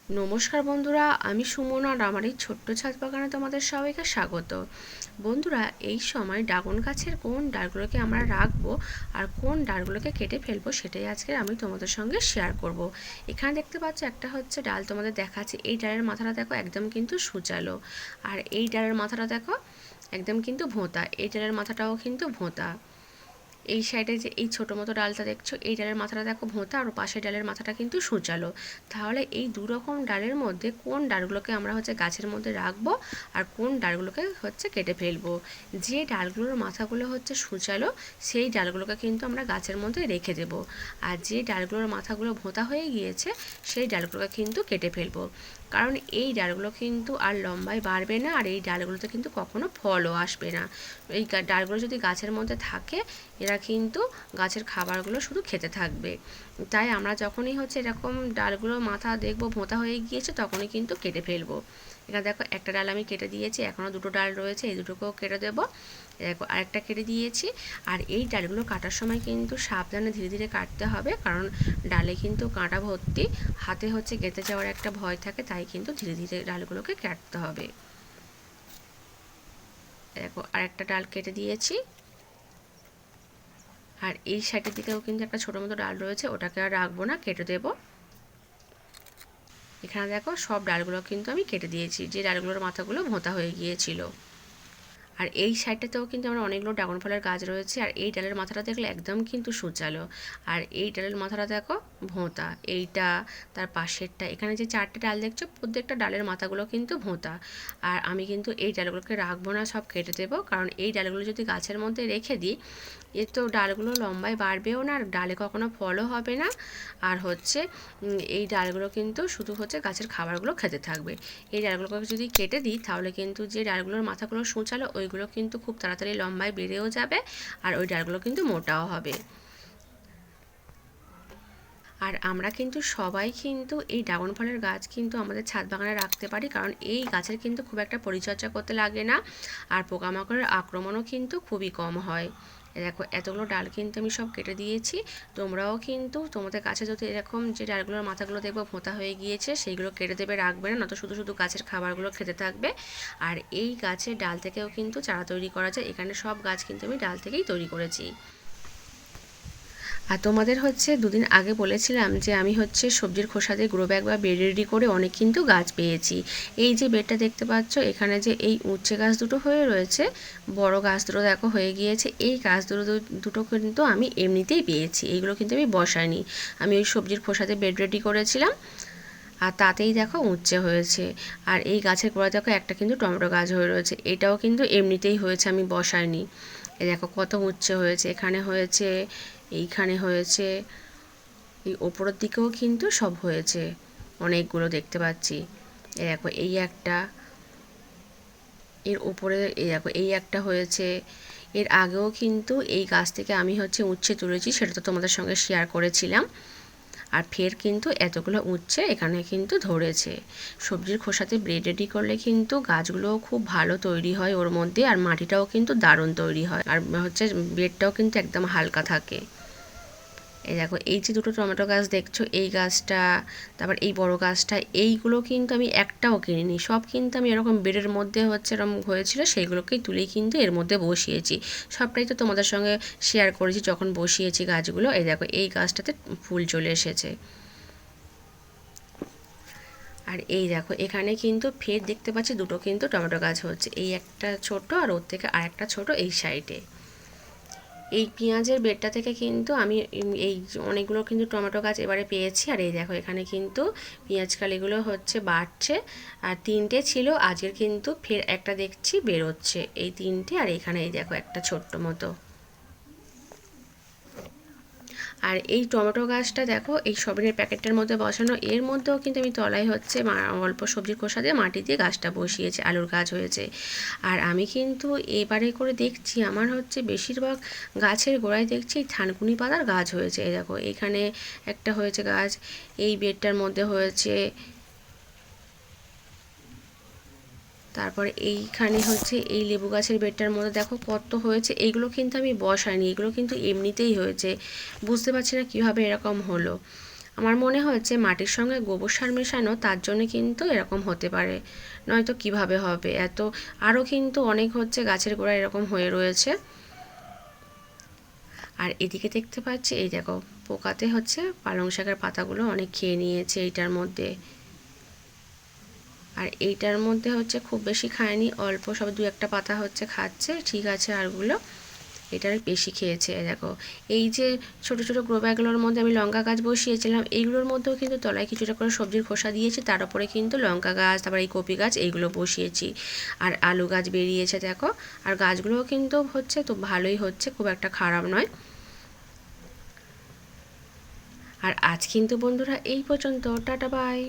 নমস্কার বন্ধুরা, আমি সুমন আর আমার এই ছোট্ট ছাদ বাগানে তোমাদের সবাইকে স্বাগত। বন্ধুরা, এই সময় ড্রাগন গাছের কোন ডালগুলোকে আমরা রাখবো আর কোন ডালগুলোকে কেটে ফেলবো সেটাই আজকে আমি তোমাদের সঙ্গে শেয়ার করব। এখানে দেখতে পাচ্ছ একটা হচ্ছে ডাল, তোমাদের দেখাচ্ছি। এই ডালের মাথাটা দেখো একদম কিন্তু সূচালো, আর এই ডালের মাথাটা দেখো একদম কিন্তু ভোঁতা। এই ডালের মাথাটাও কিন্তু ভোঁতা। এই সাইডে যে এই ছোটো মতো ডালটা দেখছো, এই ডালের মাথাটা দেখো ভোঁতা, আর পাশের ডালের মাথাটা কিন্তু সূচালো। তাহলে এই দু রকম ডালের মধ্যে কোন ডালগুলোকে আমরা হচ্ছে গাছের মধ্যে রাখবো আর কোন ডালগুলোকে হচ্ছে কেটে ফেলবো। যে ডালগুলোর মাথাগুলো হচ্ছে সূচালো সেই ডালগুলোকে কিন্তু আমরা গাছের মধ্যে রেখে দেবো, আর যে ডালগুলোর মাথাগুলো ভোঁতা হয়ে গিয়েছে সেই ডালগুলোকে কিন্তু কেটে ফেলবো। কারণ এই ডালগুলো কিন্তু আর লম্বায় বাড়বে না, আর এই ডালগুলোতে কিন্তু কখনো ফলও আসবে না। এই ডালগুলো যদি গাছের মধ্যে থাকে, এরা কিন্তু গাছের খাবারগুলো শুধু খেতে থাকবে। তাই আমরা যখনই হচ্ছে এরকম ডালগুলো মাথা দেখবো ভোঁতা হয়ে গিয়েছে তখনই কিন্তু কেটে ফেলবো। এখানে দেখো একটা ডাল আমি কেটে দিয়েছি, এখনও দুটো ডাল রয়েছে, এই দুটোকেও কেটে দেবো। দেখো আরেকটা কেটে দিয়েছি। আর এই ডালগুলো কাটার সময় কিন্তু সাবধানে ধীরে ধীরে কাটতে হবে, কারণ ডালে কিন্তু কাঁটা ভর্তি, হাতে হচ্ছে গেঁথে যাওয়ার একটা ভয় থাকে, তাই কিন্তু ধীরে ধীরে ডালগুলোকে কাটতে হবে। দেখো আরেকটা ডাল কেটে দিয়েছি। আর এই সাইডের দিকেও কিন্তু একটা ছোটো মতো ডাল রয়েছে, ওটাকে আর রাখবো না, কেটে দেবো। এখানে দেখো সব ডালগুলো কিন্তু আমি কেটে দিয়েছি, যে ডালগুলোর মাথাগুলো ভোঁতা হয়ে গিয়েছিল। আর এই সাইডটাতেও কিন্তু আমার অনেকগুলো ড্রাগন ফলের গাছ রয়েছে, আর এই ডালের মাথাটা দেখলে একদম কিন্তু সূচালো, আর এই ডালের মাথাটা দেখো ভোঁতা। এইটা, তার পাশেরটা, এখানে যে চারটে ডাল দেখছো প্রত্যেকটা ডালের মাথাগুলো কিন্তু ভোঁতা। আর আমি কিন্তু এই ডালগুলোকে রাখবো না, সব কেটে দেবো, কারণ এই ডালগুলো যদি গাছের মধ্যে রেখে দিই, এর তো ডালগুলো লম্বায় বাড়বেও না, আর ডালে কখনো ফলও হবে না। আর হচ্ছে এই ডালগুলো কিন্তু শুধু হচ্ছে গাছের খাবারগুলো খেতে থাকবে। এই ডালগুলোকে যদি কেটে দিই তাহলে কিন্তু যে ডালগুলোর মাথাগুলো সূচালো ওইগুলো কিন্তু খুব তাড়াতাড়ি লম্বায় বেড়েও যাবে, আর ওই ডালগুলো কিন্তু মোটাও হবে। আর আমরা কিন্তু সবাই কিন্তু এই ড্রাগন ফলের গাছ কিন্তু আমাদের ছাদ বাগানে রাখতে পারি, কারণ এই গাছের কিন্তু খুব একটা পরিচর্যা করতে লাগে না, আর পোকামাকড়ের আক্রমণও কিন্তু খুবই কম হয়। দেখো এতগুলো ডাল কিন্তু আমি সব কেটে দিয়েছি। তোমরাও কিন্তু তোমাদের কাছে যদি এরকম যে ডালগুলোর মাথাগুলো দেখবো ভোঁতা হয়ে গিয়েছে সেইগুলো কেটে দেবে, রাখবে না, নয়তো শুধু শুধু গাছের খাবারগুলো খেতে থাকবে। আর এই গাছের ডাল থেকেও কিন্তু চারা তৈরি করা যায়, এখানে সব গাছ কিন্তু আমি ডাল থেকেই তৈরি করেছি। আর তোমাদের হচ্ছে দুদিন আগে বলেছিলাম যে আমি হচ্ছে সবজির খোসা দিয়ে গ্রো ব্যাগ বা বেড রেডি করে অনেক কিন্তু গাছ পেয়েছি। এই যে বেডটা দেখতে পাচ্ছ, এখানে যে এই উচ্ছে গাছ দুটো হয়ে রয়েছে, বড় গাছ দুটো দেখো হয়ে গিয়েছে, এই গাছ দুটো কিন্তু আমি এমনিতেই পেয়েছি, এইগুলো কিন্তু আমি বসাইনি। আমি ওই সবজির খোসা দিয়ে বেড রেডি করেছিলাম, আর তাতেই দেখো উচ্ছে হয়েছে। আর এই গাছের গোড়া দেখো একটা কিন্তু টমেটো গাছ হয়ে রয়েছে, এটাও কিন্তু এমনিতেই হয়েছে, আমি বসাইনি। এই দেখো কত উচ্ছে হয়েছে, এখানে হয়েছে, এইখানে হয়েছে, এই ওপরের দিকেও কিন্তু সব হয়েছে, অনেকগুলো দেখতে পাচ্ছি। এই দেখো এই একটা, এর ওপরে এই দেখো এই একটা হয়েছে। এর আগেও কিন্তু এই গাছ থেকে আমি হচ্ছে উচ্ছে তুলেছি, সেটা তো তোমাদের সঙ্গে শেয়ার করেছিলাম। আর ফের কিন্তু এতগুলো উচ্ছে এখানে কিন্তু ধরেছে। সবজির খোসাতে ব্রেড রেডি করলে কিন্তু গাছগুলোও খুব ভালো তৈরি হয় ওর মধ্যে, আর মাটিটাও কিন্তু দারুণ তৈরি হয়, আর হচ্ছে বেডটাও কিন্তু একদম হালকা থাকে। এই দেখো এই যে দুটো টমেটো গাছ দেখছো, এই গাছটা, তারপর এই বড় গাছটা, এইগুলো কিন্তু আমি একটাও কিনিনি, সব কিন্তু আমি এরকম বেডের মধ্যে হচ্ছে এরকম হয়েছিল সেইগুলোকেই তুলেই কিন্তু এর মধ্যে বসিয়েছি। সবটাই তো তোমাদের সঙ্গে শেয়ার করেছি যখন বসিয়েছি গাছগুলো। এই দেখো এই গাছটাতে ফুল চলে এসেছে। আর এই দেখো এখানে কিন্তু ফের দেখতে পাচ্ছি দুটো কিন্তু টমেটো গাছ হচ্ছে, এই একটা ছোট আর ওর থেকে আরেকটা ছোট এই সাইডে। এই পেঁয়াজের বেডটা থেকে কিন্তু আমি এই অনেকগুলো কিন্তু টমেটো গাছ এবারে পেয়েছি। আর এই দেখো এখানে কিন্তু পেঁয়াজ কালিগুলো হচ্ছে বাড়ছে, আর তিনটে ছিল, আজকের কিন্তু ফের একটা দেখছি বেরোচ্ছে, এই তিনটে। আর এখানে এই দেখো একটা ছোট্ট মতো। আর এই টমেটো গাছটা দেখো এই সবিনের প্যাকেটটার মধ্যে বসানো, এর মধ্যেও কিন্তু আমি তলায় হচ্ছে অল্প সবজির খোসা দিয়ে মাটি দিয়ে গাছটা বসিয়েছি, আলুর গাছ হয়েছে। আর আমি কিন্তু এবারে করে দেখছি আমার হচ্ছে বেশিরভাগ গাছের গোড়ায় দেখছি থানকুনি পাতার গাছ হয়েছে। এই দেখো এখানে একটা হয়েছে গাছ, এই বেডটার মধ্যে হয়েছে, তারপরে এইখানে হচ্ছে এই লেবু গাছের বেডটার মধ্যে দেখো কত হয়েছে। এইগুলো কিন্তু আমি বসাইনি, এগুলো কিন্তু এমনিতেই হয়েছে, বুঝতে পারছি না কীভাবে এরকম হলো। আমার মনে হচ্ছে মাটির সঙ্গে গোবর সার মেশানো, তার জন্য কিন্তু এরকম হতে পারে, নয়তো কিভাবে হবে। এত আরও কিন্তু অনেক হচ্ছে গাছের গোড়া এরকম হয়ে রয়েছে। আর এদিকে দেখতে পাচ্ছি, এই দেখো পোকাতে হচ্ছে পালং শাকের পাতাগুলো অনেক খেয়ে নিয়েছে এইটার মধ্যে। আর এইটার মধ্যে হচ্ছে খুব বেশি খায়নি, অল্প সব দু একটা পাতা হচ্ছে খাচ্ছে, ঠিক আছে। আরগুলো এটার বেশি খেয়েছে। দেখো এই যে ছোট ছোট গ্রো ব্যাগগুলোর মধ্যে আমি লঙ্কা গাছ বসিয়েছিলাম, এইগুলোর মধ্যেও কিন্তু তলায় কিছুটা করে সবজির খোসা দিয়েছি, তার উপরে কিন্তু লঙ্কা গাছ, তারপর এই কপি গাছ এইগুলো বসিয়েছি। আর আলু গাছ বেরিয়েছে দেখো। আর গাছগুলোও কিন্তু হচ্ছে তো ভালোই হচ্ছে, খুব একটা খারাপ নয়। আর আজ কিন্তু বন্ধুরা এই পর্যন্ত, টাটা বাই।